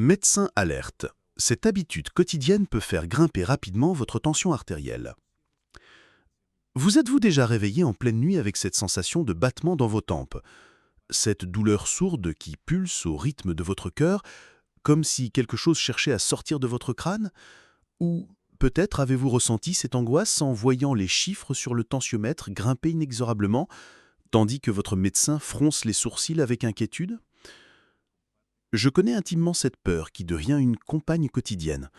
Médecin alerte. Cette habitude quotidienne peut faire grimper rapidement votre tension artérielle. Vous êtes-vous déjà réveillé en pleine nuit avec cette sensation de battement dans vos tempes? Cette douleur sourde qui pulse au rythme de votre cœur, comme si quelque chose cherchait à sortir de votre crâne? Ou peut-être avez-vous ressenti cette angoisse en voyant les chiffres sur le tensiomètre grimper inexorablement, tandis que votre médecin fronce les sourcils avec inquiétude? Je connais intimement cette peur qui devient une compagne quotidienne.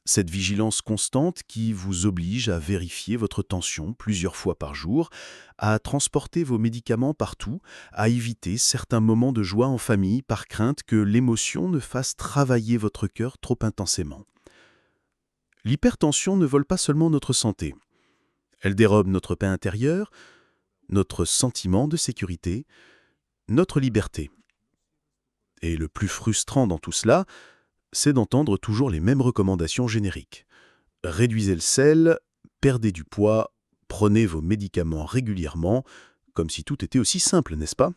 Cette vigilance constante qui vous oblige à vérifier votre tension plusieurs fois par jour, à transporter vos médicaments partout, à éviter certains moments de joie en famille par crainte que l'émotion ne fasse travailler votre cœur trop intensément. L'hypertension ne vole pas seulement notre santé. Elle dérobe notre paix intérieure, notre sentiment de sécurité, notre liberté. Et le plus frustrant dans tout cela, c'est d'entendre toujours les mêmes recommandations génériques. Réduisez le sel, perdez du poids, prenez vos médicaments régulièrement, comme si tout était aussi simple, n'est-ce pas?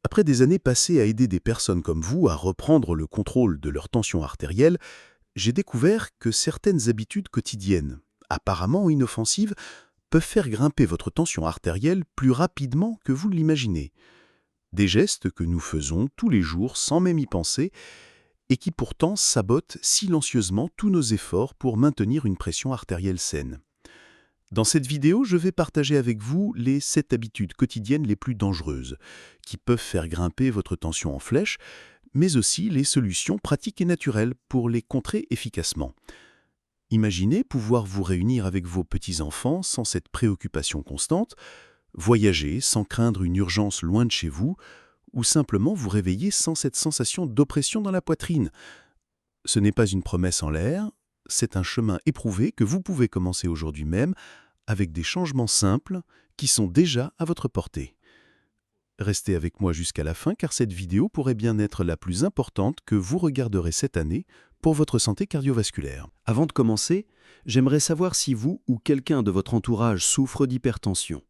Après des années passées à aider des personnes comme vous à reprendre le contrôle de leur tension artérielle, j'ai découvert que certaines habitudes quotidiennes, apparemment inoffensives, peuvent faire grimper votre tension artérielle plus rapidement que vous l'imaginez. Des gestes que nous faisons tous les jours sans même y penser et qui pourtant sabotent silencieusement tous nos efforts pour maintenir une pression artérielle saine. Dans cette vidéo, je vais partager avec vous les 7 habitudes quotidiennes les plus dangereuses, qui peuvent faire grimper votre tension en flèche, mais aussi les solutions pratiques et naturelles pour les contrer efficacement. Imaginez pouvoir vous réunir avec vos petits-enfants sans cette préoccupation constante, voyager sans craindre une urgence loin de chez vous, ou simplement vous réveiller sans cette sensation d'oppression dans la poitrine. Ce n'est pas une promesse en l'air, c'est un chemin éprouvé que vous pouvez commencer aujourd'hui même avec des changements simples qui sont déjà à votre portée. Restez avec moi jusqu'à la fin car cette vidéo pourrait bien être la plus importante que vous regarderez cette année pour votre santé cardiovasculaire. Avant de commencer, j'aimerais savoir si vous ou quelqu'un de votre entourage souffre d'hypertension.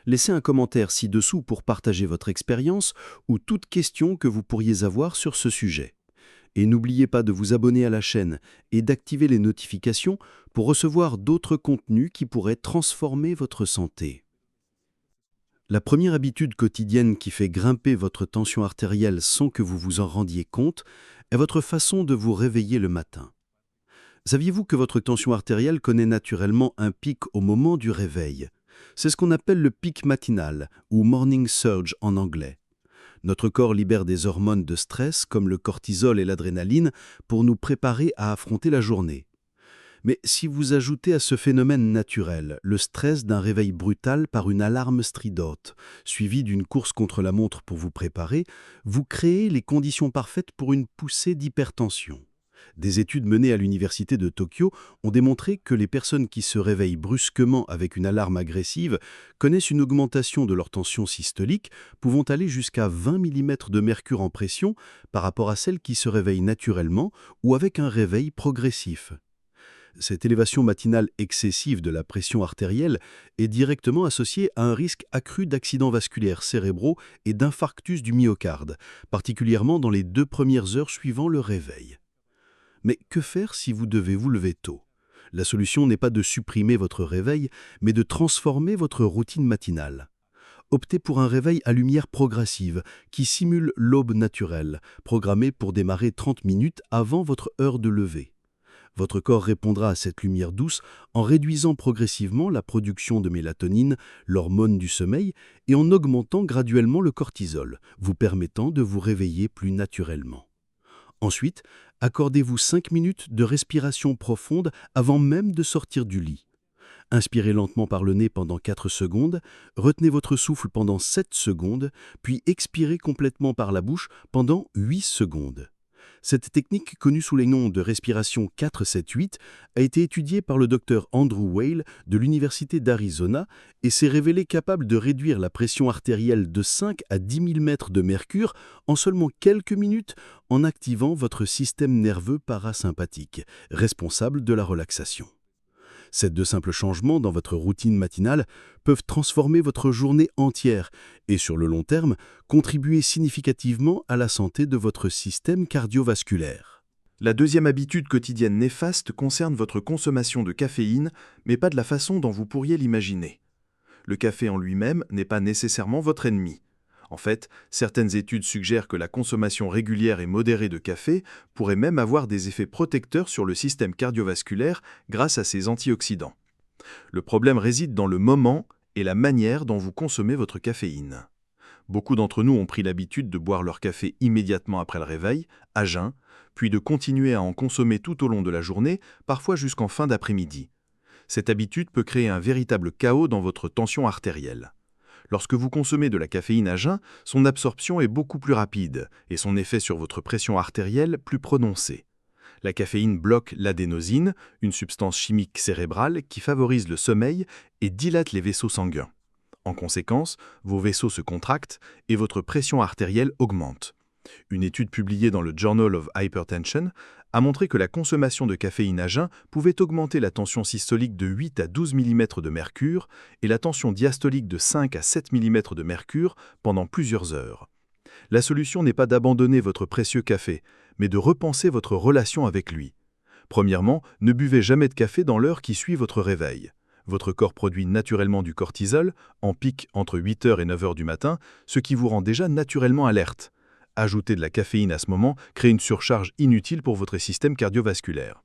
Laissez un commentaire ci-dessous pour partager votre expérience ou toute question que vous pourriez avoir sur ce sujet. Et n'oubliez pas de vous abonner à la chaîne et d'activer les notifications pour recevoir d'autres contenus qui pourraient transformer votre santé. La première habitude quotidienne qui fait grimper votre tension artérielle sans que vous vous en rendiez compte est votre façon de vous réveiller le matin. Saviez-vous que votre tension artérielle connaît naturellement un pic au moment du réveil? C'est ce qu'on appelle le pic matinal, ou morning surge en anglais. Notre corps libère des hormones de stress, comme le cortisol et l'adrénaline, pour nous préparer à affronter la journée. Mais si vous ajoutez à ce phénomène naturel le stress d'un réveil brutal par une alarme stridente, suivie d'une course contre la montre pour vous préparer, vous créez les conditions parfaites pour une poussée d'hypertension. Des études menées à l'université de Tokyo ont démontré que les personnes qui se réveillent brusquement avec une alarme agressive connaissent une augmentation de leur tension systolique pouvant aller jusqu'à 20 mm de mercure en pression par rapport à celles qui se réveillent naturellement ou avec un réveil progressif. Cette élévation matinale excessive de la pression artérielle est directement associée à un risque accru d'accidents vasculaires cérébraux et d'infarctus du myocarde, particulièrement dans les 2 premières heures suivant le réveil. Mais que faire si vous devez vous lever tôt? La solution n'est pas de supprimer votre réveil, mais de transformer votre routine matinale. Optez pour un réveil à lumière progressive qui simule l'aube naturelle, programmée pour démarrer 30 minutes avant votre heure de lever. Votre corps répondra à cette lumière douce en réduisant progressivement la production de mélatonine, l'hormone du sommeil, et en augmentant graduellement le cortisol, vous permettant de vous réveiller plus naturellement. Ensuite, accordez-vous 5 minutes de respiration profonde avant même de sortir du lit. Inspirez lentement par le nez pendant 4 secondes, retenez votre souffle pendant 7 secondes, puis expirez complètement par la bouche pendant 8 secondes. Cette technique, connue sous les noms de respiration 4-7-8, a été étudiée par le Dr Andrew Weil de l'Université d'Arizona et s'est révélée capable de réduire la pression artérielle de 5 à 10 000 mètres de mercure en seulement quelques minutes en activant votre système nerveux parasympathique, responsable de la relaxation. Ces deux simples changements dans votre routine matinale peuvent transformer votre journée entière et, sur le long terme, contribuer significativement à la santé de votre système cardiovasculaire. La deuxième habitude quotidienne néfaste concerne votre consommation de caféine, mais pas de la façon dont vous pourriez l'imaginer. Le café en lui-même n'est pas nécessairement votre ennemi. En fait, certaines études suggèrent que la consommation régulière et modérée de café pourrait même avoir des effets protecteurs sur le système cardiovasculaire grâce à ses antioxydants. Le problème réside dans le moment et la manière dont vous consommez votre caféine. Beaucoup d'entre nous ont pris l'habitude de boire leur café immédiatement après le réveil, à jeun, puis de continuer à en consommer tout au long de la journée, parfois jusqu'en fin d'après-midi. Cette habitude peut créer un véritable chaos dans votre tension artérielle. Lorsque vous consommez de la caféine à jeun, son absorption est beaucoup plus rapide et son effet sur votre pression artérielle plus prononcé. La caféine bloque l'adénosine, une substance chimique cérébrale qui favorise le sommeil et dilate les vaisseaux sanguins. En conséquence, vos vaisseaux se contractent et votre pression artérielle augmente. Une étude publiée dans le Journal of Hypertension a montré que la consommation de caféine à jeun pouvait augmenter la tension systolique de 8 à 12 mm de mercure et la tension diastolique de 5 à 7 mm de mercure pendant plusieurs heures. La solution n'est pas d'abandonner votre précieux café, mais de repenser votre relation avec lui. Premièrement, ne buvez jamais de café dans l'heure qui suit votre réveil. Votre corps produit naturellement du cortisol, en pic entre 8h et 9h du matin, ce qui vous rend déjà naturellement alerte. Ajouter de la caféine à ce moment crée une surcharge inutile pour votre système cardiovasculaire.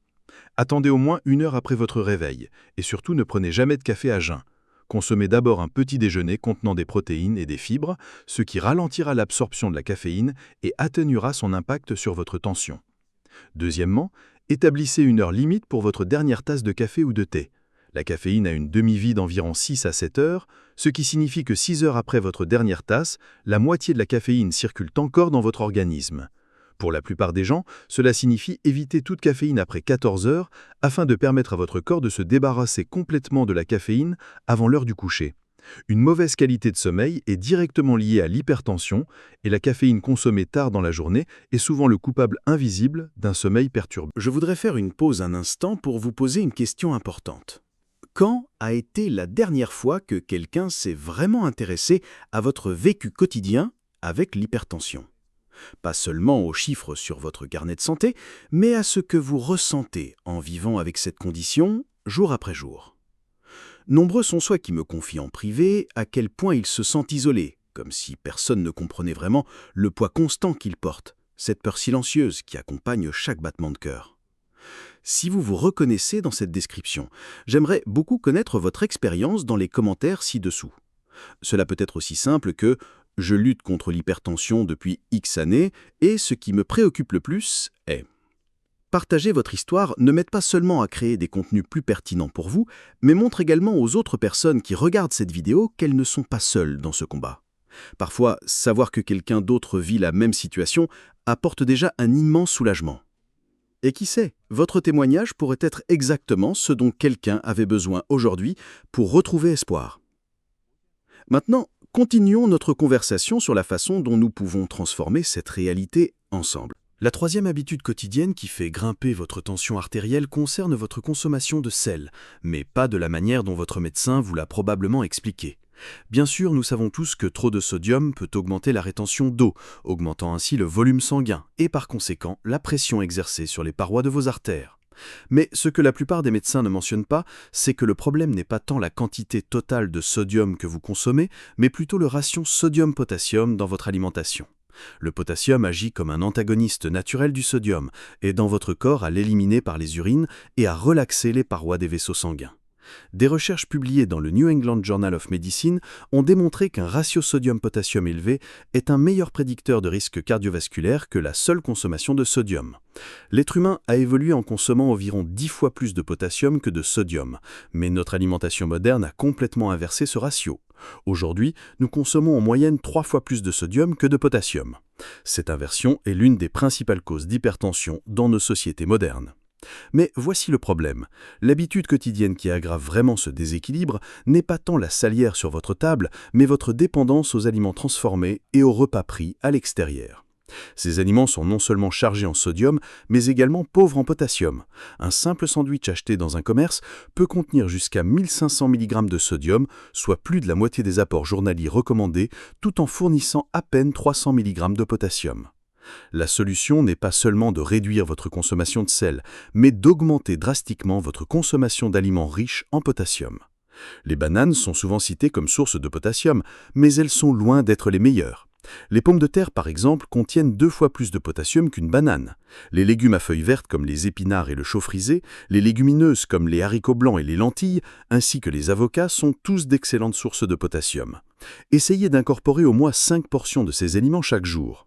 Attendez au moins 1 heure après votre réveil, et surtout ne prenez jamais de café à jeun. Consommez d'abord un petit déjeuner contenant des protéines et des fibres, ce qui ralentira l'absorption de la caféine et atténuera son impact sur votre tension. Deuxièmement, établissez une heure limite pour votre dernière tasse de café ou de thé. La caféine a une demi-vie d'environ 6 à 7 heures, ce qui signifie que 6 heures après votre dernière tasse, la moitié de la caféine circule encore dans votre organisme. Pour la plupart des gens, cela signifie éviter toute caféine après 14 heures afin de permettre à votre corps de se débarrasser complètement de la caféine avant l'heure du coucher. Une mauvaise qualité de sommeil est directement liée à l'hypertension et la caféine consommée tard dans la journée est souvent le coupable invisible d'un sommeil perturbé. Je voudrais faire une pause un instant pour vous poser une question importante. Quand a été la dernière fois que quelqu'un s'est vraiment intéressé à votre vécu quotidien avec l'hypertension? Pas seulement aux chiffres sur votre carnet de santé, mais à ce que vous ressentez en vivant avec cette condition jour après jour. Nombreux sont ceux qui me confient en privé à quel point ils se sentent isolés, comme si personne ne comprenait vraiment le poids constant qu'ils portent, cette peur silencieuse qui accompagne chaque battement de cœur. Si vous vous reconnaissez dans cette description, j'aimerais beaucoup connaître votre expérience dans les commentaires ci-dessous. Cela peut être aussi simple que « Je lutte contre l'hypertension depuis X années et ce qui me préoccupe le plus est… ». Partager votre histoire ne m'aide pas seulement à créer des contenus plus pertinents pour vous, mais montre également aux autres personnes qui regardent cette vidéo qu'elles ne sont pas seules dans ce combat. Parfois, savoir que quelqu'un d'autre vit la même situation apporte déjà un immense soulagement. Et qui sait, votre témoignage pourrait être exactement ce dont quelqu'un avait besoin aujourd'hui pour retrouver espoir. Maintenant, continuons notre conversation sur la façon dont nous pouvons transformer cette réalité ensemble. La troisième habitude quotidienne qui fait grimper votre tension artérielle concerne votre consommation de sel, mais pas de la manière dont votre médecin vous l'a probablement expliqué. Bien sûr, nous savons tous que trop de sodium peut augmenter la rétention d'eau, augmentant ainsi le volume sanguin et par conséquent la pression exercée sur les parois de vos artères. Mais ce que la plupart des médecins ne mentionnent pas, c'est que le problème n'est pas tant la quantité totale de sodium que vous consommez, mais plutôt le ratio sodium-potassium dans votre alimentation. Le potassium agit comme un antagoniste naturel du sodium, aidant votre corps à l'éliminer par les urines et à relaxer les parois des vaisseaux sanguins. Des recherches publiées dans le New England Journal of Medicine ont démontré qu'un ratio sodium-potassium élevé est un meilleur prédicteur de risque cardiovasculaire que la seule consommation de sodium. L'être humain a évolué en consommant environ 10 fois plus de potassium que de sodium, mais notre alimentation moderne a complètement inversé ce ratio. Aujourd'hui, nous consommons en moyenne 3 fois plus de sodium que de potassium. Cette inversion est l'une des principales causes d'hypertension dans nos sociétés modernes. Mais voici le problème. L'habitude quotidienne qui aggrave vraiment ce déséquilibre n'est pas tant la salière sur votre table, mais votre dépendance aux aliments transformés et aux repas pris à l'extérieur. Ces aliments sont non seulement chargés en sodium, mais également pauvres en potassium. Un simple sandwich acheté dans un commerce peut contenir jusqu'à 1500 mg de sodium, soit plus de la moitié des apports journaliers recommandés, tout en fournissant à peine 300 mg de potassium. La solution n'est pas seulement de réduire votre consommation de sel, mais d'augmenter drastiquement votre consommation d'aliments riches en potassium. Les bananes sont souvent citées comme source de potassium, mais elles sont loin d'être les meilleures. Les pommes de terre, par exemple, contiennent 2 fois plus de potassium qu'une banane. Les légumes à feuilles vertes comme les épinards et le chou frisé, les légumineuses comme les haricots blancs et les lentilles, ainsi que les avocats sont tous d'excellentes sources de potassium. Essayez d'incorporer au moins 5 portions de ces aliments chaque jour.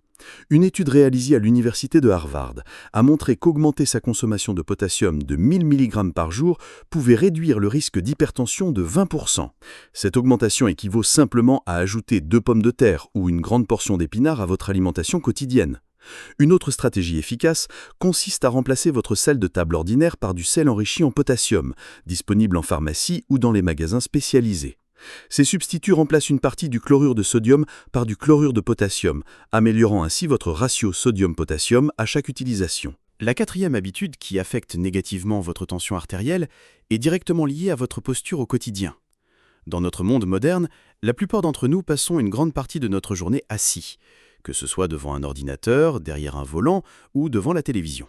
Une étude réalisée à l'université de Harvard a montré qu'augmenter sa consommation de potassium de 1000 mg par jour pouvait réduire le risque d'hypertension de 20%. Cette augmentation équivaut simplement à ajouter 2 pommes de terre ou une grande portion d'épinards à votre alimentation quotidienne. Une autre stratégie efficace consiste à remplacer votre sel de table ordinaire par du sel enrichi en potassium, disponible en pharmacie ou dans les magasins spécialisés. Ces substituts remplacent une partie du chlorure de sodium par du chlorure de potassium, améliorant ainsi votre ratio sodium-potassium à chaque utilisation. La 4e habitude qui affecte négativement votre tension artérielle est directement liée à votre posture au quotidien. Dans notre monde moderne, la plupart d'entre nous passons une grande partie de notre journée assis, que ce soit devant un ordinateur, derrière un volant ou devant la télévision.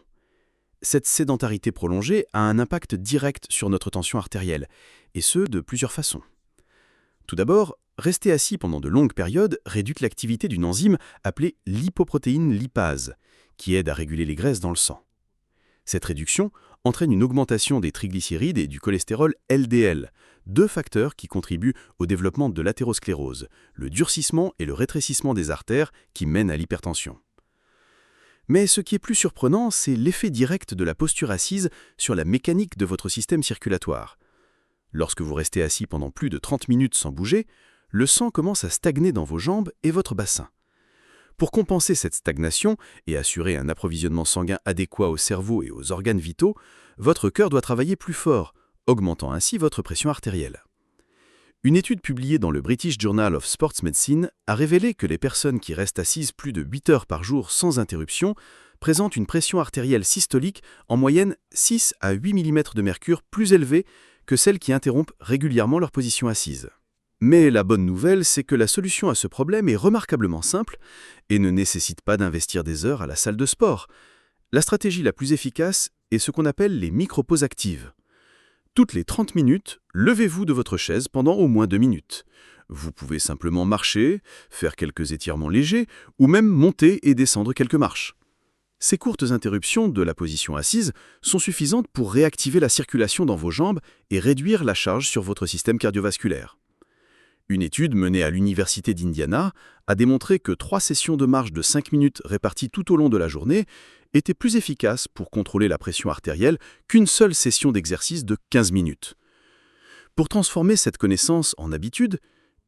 Cette sédentarité prolongée a un impact direct sur notre tension artérielle, et ce de plusieurs façons. Tout d'abord, rester assis pendant de longues périodes réduit l'activité d'une enzyme appelée lipoprotéine lipase, qui aide à réguler les graisses dans le sang. Cette réduction entraîne une augmentation des triglycérides et du cholestérol LDL, 2 facteurs qui contribuent au développement de l'athérosclérose, le durcissement et le rétrécissement des artères qui mènent à l'hypertension. Mais ce qui est plus surprenant, c'est l'effet direct de la posture assise sur la mécanique de votre système circulatoire. Lorsque vous restez assis pendant plus de 30 minutes sans bouger, le sang commence à stagner dans vos jambes et votre bassin. Pour compenser cette stagnation et assurer un approvisionnement sanguin adéquat au cerveau et aux organes vitaux, votre cœur doit travailler plus fort, augmentant ainsi votre pression artérielle. Une étude publiée dans le British Journal of Sports Medicine a révélé que les personnes qui restent assises plus de 8 heures par jour sans interruption présentent une pression artérielle systolique en moyenne 6 à 8 mm de mercure plus élevée que celles qui interrompent régulièrement leur position assise. Mais la bonne nouvelle, c'est que la solution à ce problème est remarquablement simple et ne nécessite pas d'investir des heures à la salle de sport. La stratégie la plus efficace est ce qu'on appelle les micro-pauses actives. Toutes les 30 minutes, levez-vous de votre chaise pendant au moins 2 minutes. Vous pouvez simplement marcher, faire quelques étirements légers ou même monter et descendre quelques marches. Ces courtes interruptions de la position assise sont suffisantes pour réactiver la circulation dans vos jambes et réduire la charge sur votre système cardiovasculaire. Une étude menée à l'Université d'Indiana a démontré que 3 sessions de marche de 5 minutes réparties tout au long de la journée étaient plus efficaces pour contrôler la pression artérielle qu'une seule session d'exercice de 15 minutes. Pour transformer cette connaissance en habitude,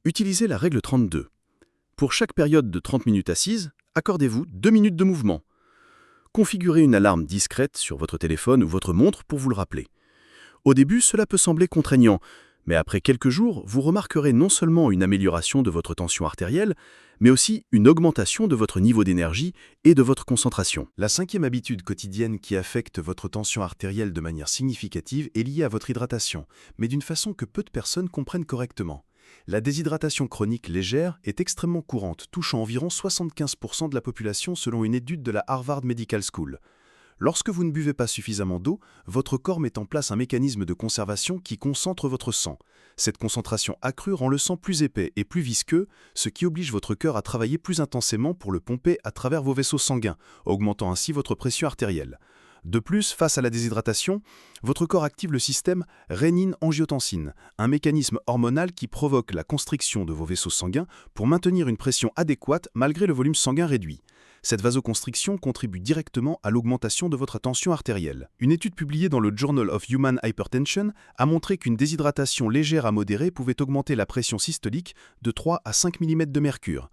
utilisez la règle 32. Pour chaque période de 30 minutes assise, accordez-vous 2 minutes de mouvement. Configurez une alarme discrète sur votre téléphone ou votre montre pour vous le rappeler. Au début, cela peut sembler contraignant, mais après quelques jours, vous remarquerez non seulement une amélioration de votre tension artérielle, mais aussi une augmentation de votre niveau d'énergie et de votre concentration. La 5e habitude quotidienne qui affecte votre tension artérielle de manière significative est liée à votre hydratation, mais d'une façon que peu de personnes comprennent correctement. La déshydratation chronique légère est extrêmement courante, touchant environ 75% de la population selon une étude de la Harvard Medical School. Lorsque vous ne buvez pas suffisamment d'eau, votre corps met en place un mécanisme de conservation qui concentre votre sang. Cette concentration accrue rend le sang plus épais et plus visqueux, ce qui oblige votre cœur à travailler plus intensément pour le pomper à travers vos vaisseaux sanguins, augmentant ainsi votre pression artérielle. De plus, face à la déshydratation, votre corps active le système rénine-angiotensine, un mécanisme hormonal qui provoque la constriction de vos vaisseaux sanguins pour maintenir une pression adéquate malgré le volume sanguin réduit. Cette vasoconstriction contribue directement à l'augmentation de votre tension artérielle. Une étude publiée dans le Journal of Human Hypertension a montré qu'une déshydratation légère à modérée pouvait augmenter la pression systolique de 3 à 5 mm de mercure.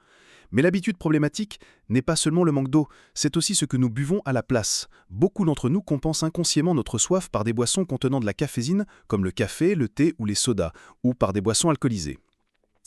Mais l'habitude problématique n'est pas seulement le manque d'eau, c'est aussi ce que nous buvons à la place. Beaucoup d'entre nous compensent inconsciemment notre soif par des boissons contenant de la caféine, comme le café, le thé ou les sodas, ou par des boissons alcoolisées.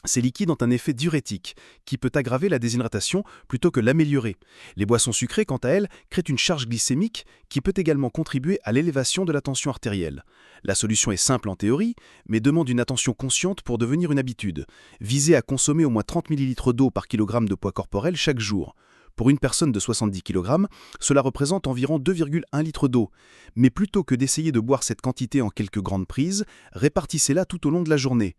Ces liquides ont un effet diurétique, qui peut aggraver la déshydratation plutôt que l'améliorer. Les boissons sucrées, quant à elles, créent une charge glycémique qui peut également contribuer à l'élévation de la tension artérielle. La solution est simple en théorie, mais demande une attention consciente pour devenir une habitude. Visez à consommer au moins 30 ml d'eau par kilogramme de poids corporel chaque jour. Pour une personne de 70 kg, cela représente environ 2,1 litres d'eau. Mais plutôt que d'essayer de boire cette quantité en quelques grandes prises, répartissez-la tout au long de la journée.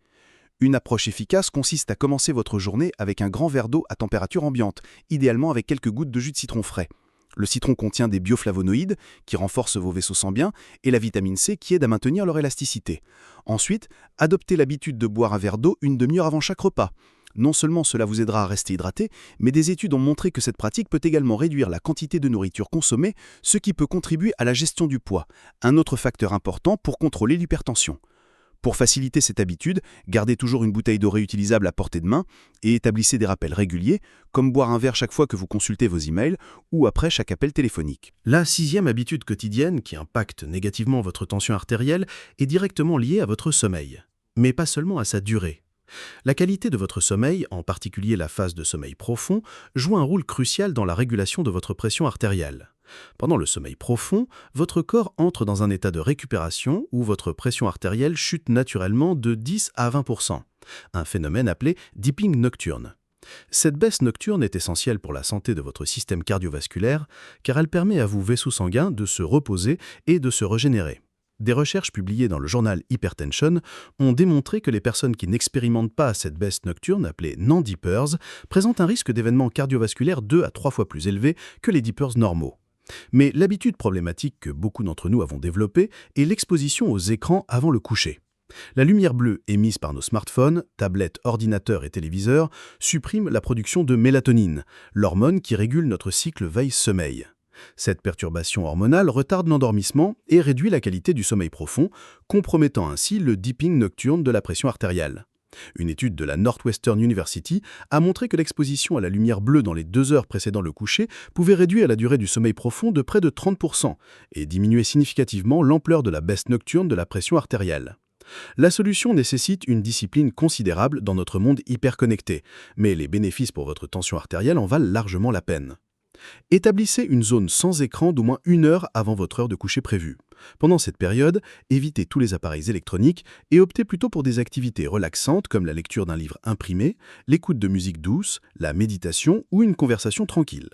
Une approche efficace consiste à commencer votre journée avec un grand verre d'eau à température ambiante, idéalement avec quelques gouttes de jus de citron frais. Le citron contient des bioflavonoïdes qui renforcent vos vaisseaux sanguins et la vitamine C qui aide à maintenir leur élasticité. Ensuite, adoptez l'habitude de boire un verre d'eau une demi-heure avant chaque repas. Non seulement cela vous aidera à rester hydraté, mais des études ont montré que cette pratique peut également réduire la quantité de nourriture consommée, ce qui peut contribuer à la gestion du poids, un autre facteur important pour contrôler l'hypertension. Pour faciliter cette habitude, gardez toujours une bouteille d'eau réutilisable à portée de main et établissez des rappels réguliers, comme boire un verre chaque fois que vous consultez vos emails ou après chaque appel téléphonique. La 6e habitude quotidienne qui impacte négativement votre tension artérielle est directement liée à votre sommeil, mais pas seulement à sa durée. La qualité de votre sommeil, en particulier la phase de sommeil profond, joue un rôle crucial dans la régulation de votre pression artérielle. Pendant le sommeil profond, votre corps entre dans un état de récupération où votre pression artérielle chute naturellement de 10 à 20%, un phénomène appelé dipping nocturne. Cette baisse nocturne est essentielle pour la santé de votre système cardiovasculaire car elle permet à vos vaisseaux sanguins de se reposer et de se régénérer. Des recherches publiées dans le journal Hypertension ont démontré que les personnes qui n'expérimentent pas cette baisse nocturne, appelée non-dippers, présentent un risque d'événements cardiovasculaires 2 à 3 fois plus élevé que les dippers normaux. Mais l'habitude problématique que beaucoup d'entre nous avons développée est l'exposition aux écrans avant le coucher. La lumière bleue émise par nos smartphones, tablettes, ordinateurs et téléviseurs supprime la production de mélatonine, l'hormone qui régule notre cycle veille-sommeil. Cette perturbation hormonale retarde l'endormissement et réduit la qualité du sommeil profond, compromettant ainsi le dipping nocturne de la pression artérielle. Une étude de la Northwestern University a montré que l'exposition à la lumière bleue dans les 2 heures précédant le coucher pouvait réduire la durée du sommeil profond de près de 30% et diminuer significativement l'ampleur de la baisse nocturne de la pression artérielle. La solution nécessite une discipline considérable dans notre monde hyperconnecté, mais les bénéfices pour votre tension artérielle en valent largement la peine. Établissez une zone sans écran d'au moins 1 heure avant votre heure de coucher prévue. Pendant cette période, évitez tous les appareils électroniques et optez plutôt pour des activités relaxantes comme la lecture d'un livre imprimé, l'écoute de musique douce, la méditation ou une conversation tranquille.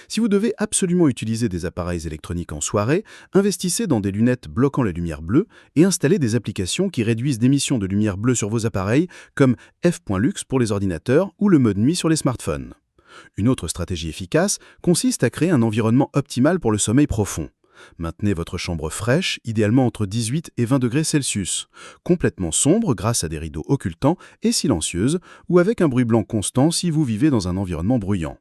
Si vous devez absolument utiliser des appareils électroniques en soirée, investissez dans des lunettes bloquant la lumière bleue et installez des applications qui réduisent l'émission de lumière bleue sur vos appareils comme F.Lux pour les ordinateurs ou le mode nuit sur les smartphones. Une autre stratégie efficace consiste à créer un environnement optimal pour le sommeil profond. Maintenez votre chambre fraîche, idéalement entre 18 et 20 degrés Celsius, complètement sombre grâce à des rideaux occultants et silencieuse ou avec un bruit blanc constant si vous vivez dans un environnement bruyant.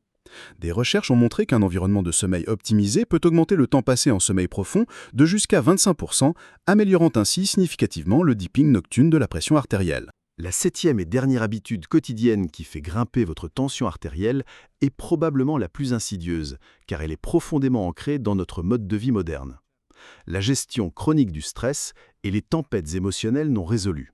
Des recherches ont montré qu'un environnement de sommeil optimisé peut augmenter le temps passé en sommeil profond de jusqu'à 25%, améliorant ainsi significativement le dipping nocturne de la pression artérielle. La 7e et dernière habitude quotidienne qui fait grimper votre tension artérielle est probablement la plus insidieuse, car elle est profondément ancrée dans notre mode de vie moderne. La gestion chronique du stress et les tempêtes émotionnelles non résolues.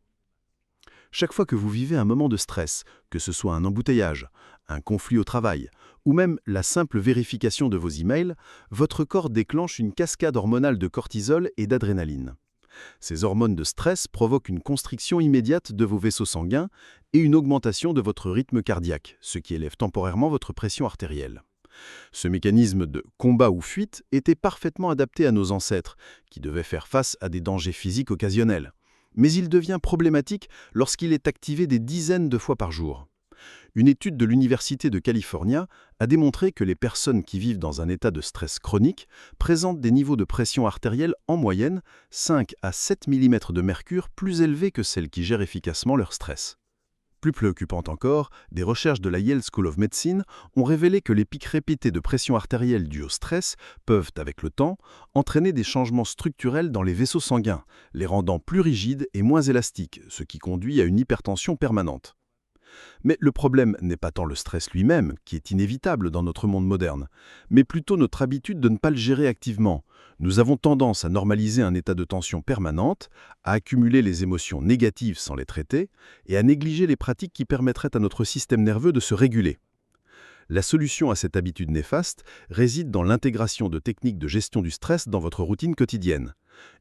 Chaque fois que vous vivez un moment de stress, que ce soit un embouteillage, un conflit au travail, ou même la simple vérification de vos emails, votre corps déclenche une cascade hormonale de cortisol et d'adrénaline. Ces hormones de stress provoquent une constriction immédiate de vos vaisseaux sanguins et une augmentation de votre rythme cardiaque, ce qui élève temporairement votre pression artérielle. Ce mécanisme de combat ou fuite était parfaitement adapté à nos ancêtres, qui devaient faire face à des dangers physiques occasionnels. Mais il devient problématique lorsqu'il est activé des dizaines de fois par jour. Une étude de l'Université de Californie a démontré que les personnes qui vivent dans un état de stress chronique présentent des niveaux de pression artérielle en moyenne 5 à 7 mm de mercure plus élevés que celles qui gèrent efficacement leur stress. Plus préoccupant encore, des recherches de la Yale School of Medicine ont révélé que les pics répétés de pression artérielle dus au stress peuvent, avec le temps, entraîner des changements structurels dans les vaisseaux sanguins, les rendant plus rigides et moins élastiques, ce qui conduit à une hypertension permanente. Mais le problème n'est pas tant le stress lui-même, qui est inévitable dans notre monde moderne, mais plutôt notre habitude de ne pas le gérer activement, Nous avons tendance à normaliser un état de tension permanente, à accumuler les émotions négatives sans les traiter et à négliger les pratiques qui permettraient à notre système nerveux de se réguler. La solution à cette habitude néfaste réside dans l'intégration de techniques de gestion du stress dans votre routine quotidienne,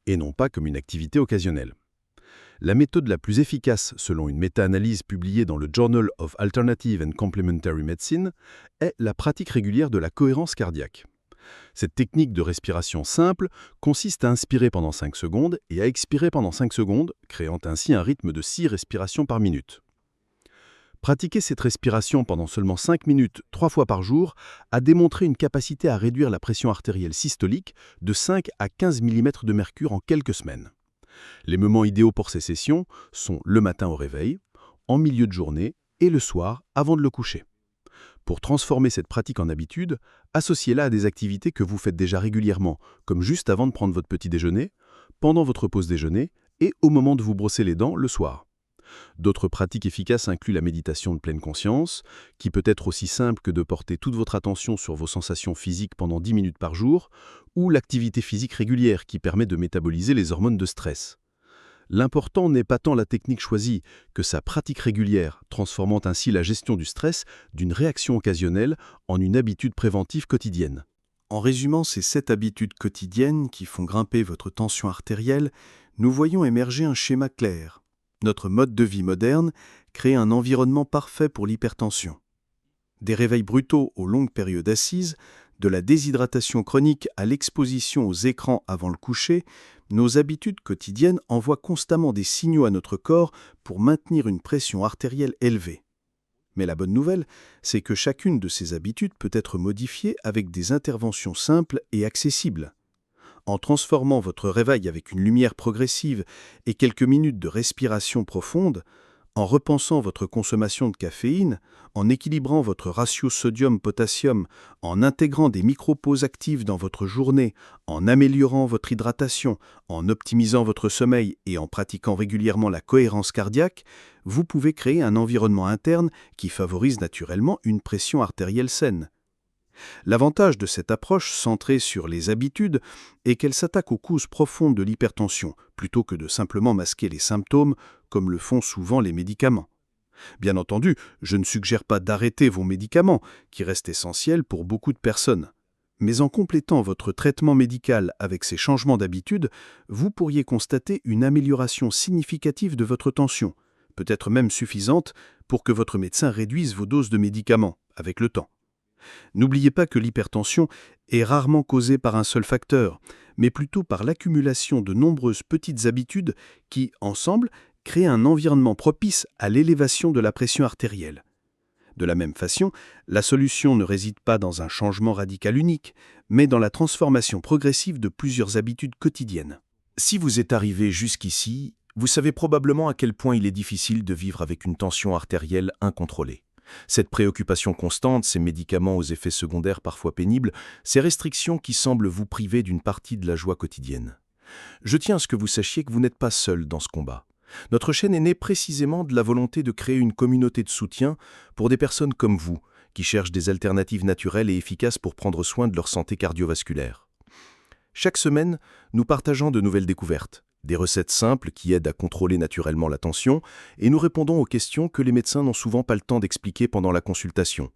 et non pas comme une activité occasionnelle. La méthode la plus efficace, selon une méta-analyse publiée dans le Journal of Alternative and Complementary Medicine, est la pratique régulière de la cohérence cardiaque. Cette technique de respiration simple consiste à inspirer pendant 5 secondes et à expirer pendant 5 secondes, créant ainsi un rythme de 6 respirations par minute. Pratiquer cette respiration pendant seulement 5 minutes 3 fois par jour a démontré une capacité à réduire la pression artérielle systolique de 5 à 15 mm de mercure en quelques semaines. Les moments idéaux pour ces sessions sont le matin au réveil, en milieu de journée et le soir avant de le coucher. Pour transformer cette pratique en habitude, associez-la à des activités que vous faites déjà régulièrement, comme juste avant de prendre votre petit déjeuner, pendant votre pause déjeuner et au moment de vous brosser les dents le soir. D'autres pratiques efficaces incluent la méditation de pleine conscience, qui peut être aussi simple que de porter toute votre attention sur vos sensations physiques pendant 10 minutes par jour, ou l'activité physique régulière qui permet de métaboliser les hormones de stress. L'important n'est pas tant la technique choisie que sa pratique régulière, transformant ainsi la gestion du stress d'une réaction occasionnelle en une habitude préventive quotidienne. En résumant ces 7 habitudes quotidiennes qui font grimper votre tension artérielle, nous voyons émerger un schéma clair. Notre mode de vie moderne crée un environnement parfait pour l'hypertension. Des réveils brutaux aux longues périodes assises, de la déshydratation chronique à l'exposition aux écrans avant le coucher, nos habitudes quotidiennes envoient constamment des signaux à notre corps pour maintenir une pression artérielle élevée. Mais la bonne nouvelle, c'est que chacune de ces habitudes peut être modifiée avec des interventions simples et accessibles. En transformant votre réveil avec une lumière progressive et quelques minutes de respiration profonde, en repensant votre consommation de caféine, en équilibrant votre ratio sodium-potassium, en intégrant des micro-pauses actives dans votre journée, en améliorant votre hydratation, en optimisant votre sommeil et en pratiquant régulièrement la cohérence cardiaque, vous pouvez créer un environnement interne qui favorise naturellement une pression artérielle saine. L'avantage de cette approche centrée sur les habitudes est qu'elle s'attaque aux causes profondes de l'hypertension, plutôt que de simplement masquer les symptômes, comme le font souvent les médicaments. Bien entendu, je ne suggère pas d'arrêter vos médicaments, qui restent essentiels pour beaucoup de personnes. Mais en complétant votre traitement médical avec ces changements d'habitude, vous pourriez constater une amélioration significative de votre tension, peut-être même suffisante pour que votre médecin réduise vos doses de médicaments avec le temps. N'oubliez pas que l'hypertension est rarement causée par un seul facteur, mais plutôt par l'accumulation de nombreuses petites habitudes qui, ensemble, créent un environnement propice à l'élévation de la pression artérielle. De la même façon, la solution ne réside pas dans un changement radical unique, mais dans la transformation progressive de plusieurs habitudes quotidiennes. Si vous êtes arrivé jusqu'ici, vous savez probablement à quel point il est difficile de vivre avec une tension artérielle incontrôlée. Cette préoccupation constante, ces médicaments aux effets secondaires parfois pénibles, ces restrictions qui semblent vous priver d'une partie de la joie quotidienne. Je tiens à ce que vous sachiez que vous n'êtes pas seul dans ce combat. Notre chaîne est née précisément de la volonté de créer une communauté de soutien pour des personnes comme vous, qui cherchent des alternatives naturelles et efficaces pour prendre soin de leur santé cardiovasculaire. Chaque semaine, nous partageons de nouvelles découvertes, des recettes simples qui aident à contrôler naturellement la tension, et nous répondons aux questions que les médecins n'ont souvent pas le temps d'expliquer pendant la consultation.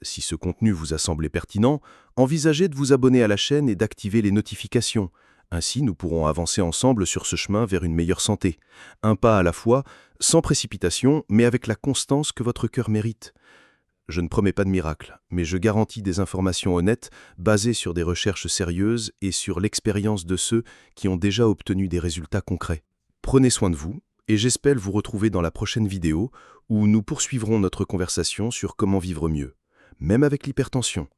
Si ce contenu vous a semblé pertinent, envisagez de vous abonner à la chaîne et d'activer les notifications. Ainsi, nous pourrons avancer ensemble sur ce chemin vers une meilleure santé. Un pas à la fois, sans précipitation, mais avec la constance que votre cœur mérite. Je ne promets pas de miracle, mais je garantis des informations honnêtes, basées sur des recherches sérieuses et sur l'expérience de ceux qui ont déjà obtenu des résultats concrets. Prenez soin de vous, et j'espère vous retrouver dans la prochaine vidéo où nous poursuivrons notre conversation sur comment vivre mieux, même avec l'hypertension.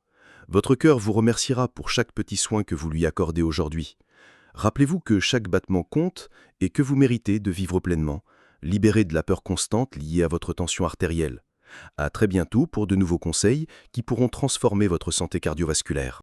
Votre cœur vous remerciera pour chaque petit soin que vous lui accordez aujourd'hui. Rappelez-vous que chaque battement compte et que vous méritez de vivre pleinement, libéré de la peur constante liée à votre tension artérielle. À très bientôt pour de nouveaux conseils qui pourront transformer votre santé cardiovasculaire.